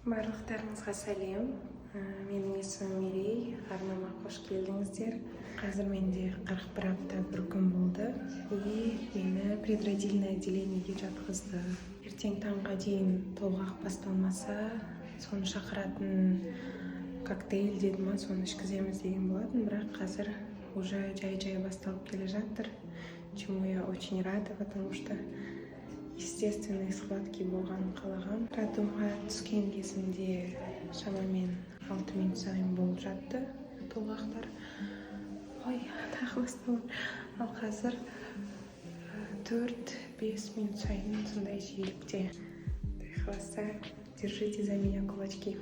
Барлықтарыңызға сәлем. Менің есімім Мерей. Арнама қош келдіңіздер. Қазір менде 41 апта бір күн болды. Мені предродильное отделениеге жатқызды. Ертең таңға дейін толғақ басталмаса, соны шақыратын коктейль деді ма, соны ішкіземіз деген болатын. Бірақ қазір уже жай басталып келе жатыр. Чему я очень рада, потому что естественные схватки болғанын қалағам. Роддомға түскен кезімде шамамен 6 минут сайын болып жатты толғақтар. Ой, тағы басталып. Ал қазір 4-5 минут сайын сондай жиілікте. Құдай держите за меня кулачки.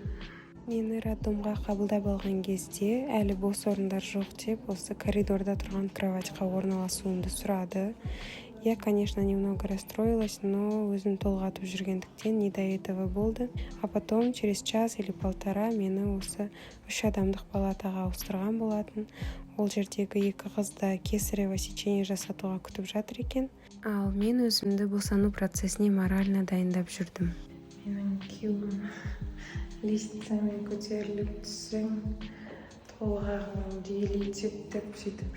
Мені роддомға қабылдап алған кезде әлі бос орындар жоқ деп, осы коридорда тұрған кроватьқа орналасуымды сұрады. Я, конечно, немного расстроилась, но өзім толғатып жүргендіктен не до этого болды. А потом, через час или полтора, мені осы 3 адамдық палатаға ауыстырған болатын. Ол жердегі 2 қызды кесарево сечение жасатуға күтіп жатыр екен. Ал мен өзімді босану процесіне морально дайындап жүрдім. Менің күйеуім лестницамен көтеріліп түссең, толғағың жиілейді деп сөйтіп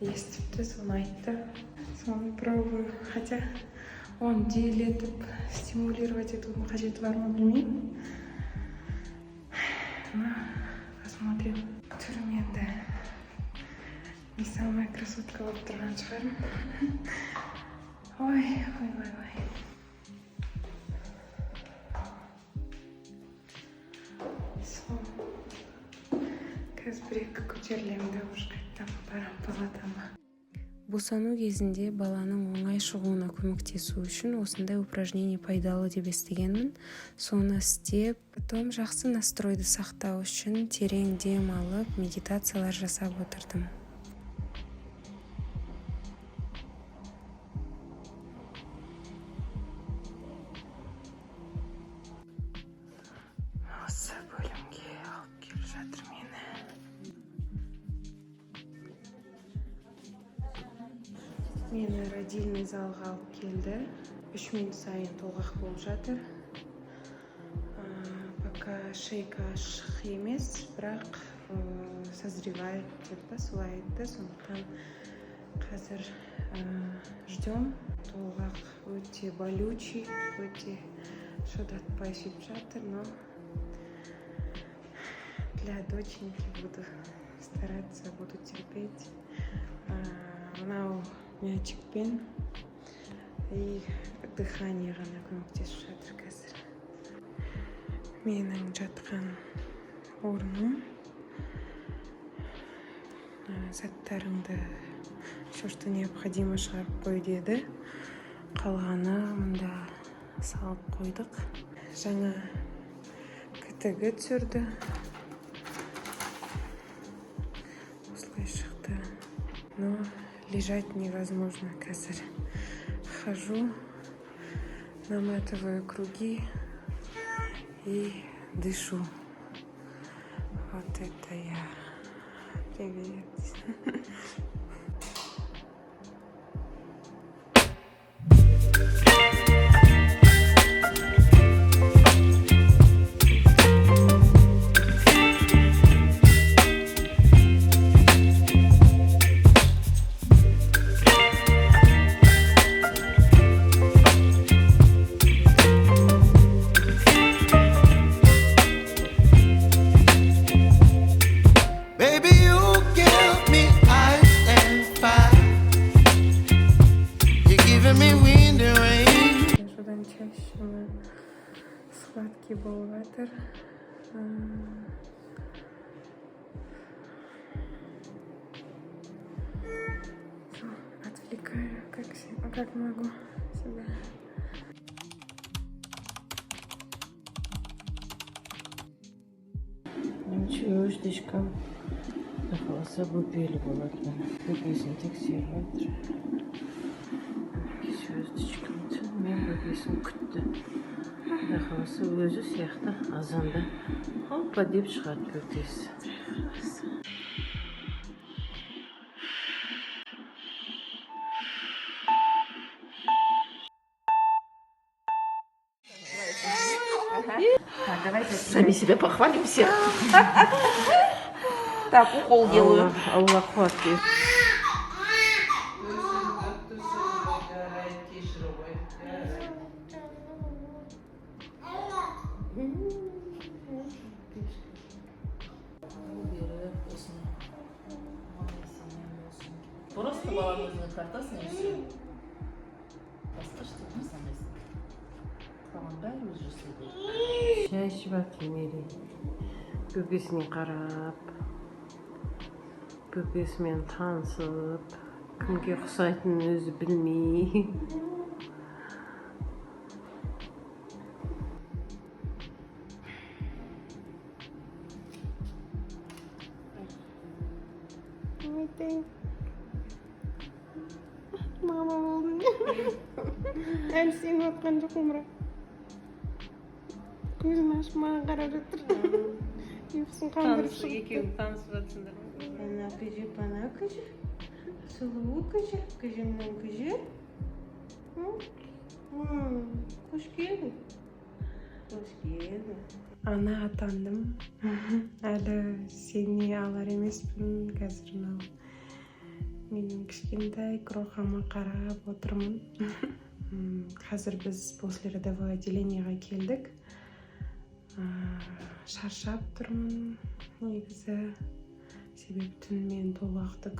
естіпті, соны айтты. Соны пробую, хотя он жиілетіп стимулировать етудің қажеті бар ма білмеймін. Но посмотрим. Түрім енді не самая красотка болып тұрған шығармын. Ой. Қазір бір-екі көтерілемін, уже қайттан барам палатама. Босану кезінде баланың оңай шығуына көмектесу үшін осындай упражнение пайдалы деп естігенмін. Соны істеп, потом жақсы настройды сақтау үшін терең дем алып, медитациялар жасап отырдым. Осы бөлімге алып келіп жатыр мені. Мені родильный залға алып келді. 3 минут сайын толғақ болып жатыр. Пока шейка ашық емес, бірақ созревает деп па, солай айтты. Сондықтан қазір ждем. Толғақ өте болючий, өте шыдатпай сөйтіп жатыр, но для доченьки буду стараться, буду терпеть. Мынау мячикпен и дыхание ғана көмектесіп жатыр қазір. Менің жатқан орным. Заттарыңды все, что необходимо шығарып қой деді. Қалғаны мұнда салып қойдық. Жаңа кітігі түсірді. Осылай шықты. Но лежать невозможно қазір. Хожу, наматываю круги и дышу. Вот это я. Привет. Содан чаще схватки болып жатыр. Отвлекаю, как могу себя. Звездочкам қаласа бөпелі болады. Бөпесін тексеріп жатыр. Звездочкам мен бөпесін күтті. Қаласа өзі сияқты азанда хоппа деп шығады бөпесі. Сами себя похвалим всех. Так, укол делаю. Алла хватит. Просто баламыздың картасын есе басқа ештеңе жасамайсың. Қалған бәрі өзі жасайды. Шай ішіп жатыр Мери. Көкесіне қарап, көкесімен танысып, кімге ұқсайтынын өзі білмей. Мама болдың. Әлі сені отқан жоқпын, бірақ көзін ашып маған қарап жатыр. Ұйқысын қандырып шығыпты. Екеуің танысып жатсыңдар ма? Ана көже, ана көже. Сұлу көже, көжемнің көже. Қош келдің. Қош келдің. Ана атандым. Әлі сені алар емеспін қазір мынау. Менің кішкентай крохама қарап отырмын. Қазір біз после родовое отделениеға келдік. Шаршап тұрмын негізі. Себебі түнімен толғақты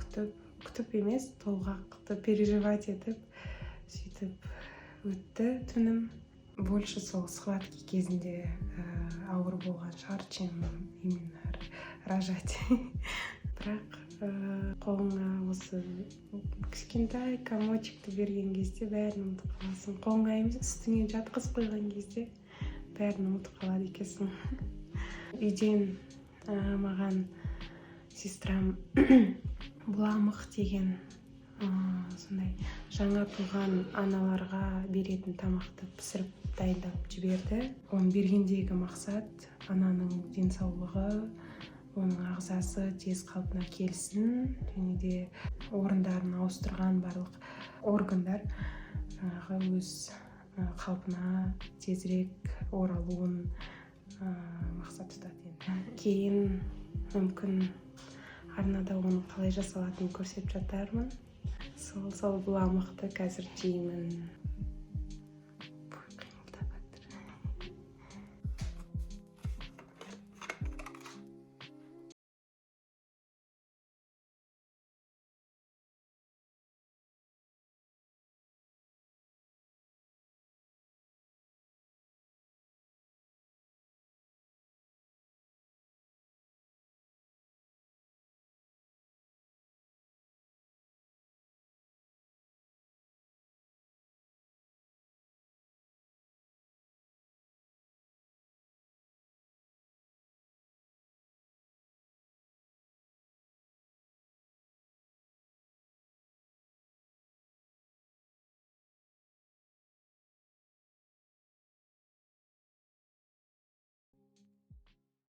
күтіп емес, толғақты переживать етіп, сөйтіп өтті түнім. Больше сол схватки кезінде ауыр болған шығар, чем именно рожать. Бірақ қолыңа осы кішкентай комочекті берген кезде бәрін ұмытып қаласың. Қолыңа емес, үстіңе жатқызып қойған кезде бәрін ұмытып қалады екенсің. Үйден маған сестрам бұламық деген сондай жаңа туған аналарға беретін тамақты пісіріп дайындап жіберді. Оны бергендегі мақсат ананың денсаулығы, оның ағзасы тез қалпына келсін, және де орындарын ауыстырған барлық органдар өз қалпына тезірек оралуын мақсат тұтады. Кейін мүмкін арнада оның қалай жасалатынын көрсетіп жатармын. Сол бұламықты қазір жеймін.